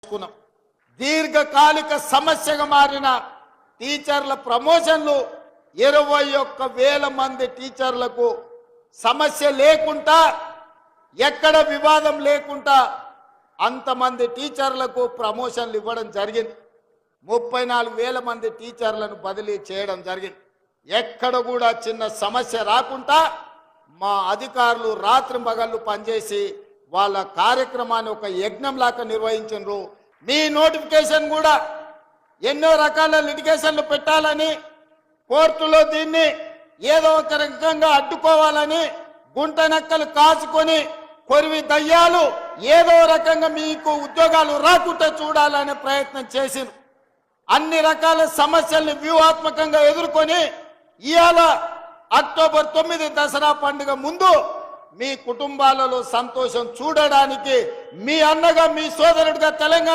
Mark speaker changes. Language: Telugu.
Speaker 1: చేసుకున్నాం. దీర్ఘకాలిక సమస్యగా మారిన టీచర్ల ప్రమోషన్లు 21,000 మంది టీచర్లకు సమస్య లేకుండా, ఎక్కడ వివాదం లేకుండా అంతమంది టీచర్లకు ప్రమోషన్లు ఇవ్వడం జరిగింది. 34,000 మంది టీచర్లను బదిలీ చేయడం జరిగింది. ఎక్కడ కూడా చిన్న సమస్య రాకుండా మా అధికారులు రాత్రి పగళ్ళు పనిచేసి వాళ్ళ కార్యక్రమాన్ని ఒక యజ్ఞంలాగా నిర్వహించారు. మీ నోటిఫికేషన్ కూడా ఎన్నో రకాల లిటిగేషన్లు పెట్టాలని, కోర్టులో దీన్ని ఏదో ఒక రకంగా అడ్డుకోవాలని గుంట నక్కలు కాచుకొని కొరివి దయ్యాలు ఏదో రకంగా మీకు ఉద్యోగాలు రాకుండా చూడాలనే ప్రయత్నం చేసింది. అన్ని రకాల సమస్యల్ని వ్యూహాత్మకంగా ఎదుర్కొని ఇవాళ అక్టోబర్ 9 దసరా పండుగ ముందు మీ కుటుంబాలలో సంతోషం చూడడానికి మీ అన్నగా, మీ సోదరుడిగా తెలంగాణ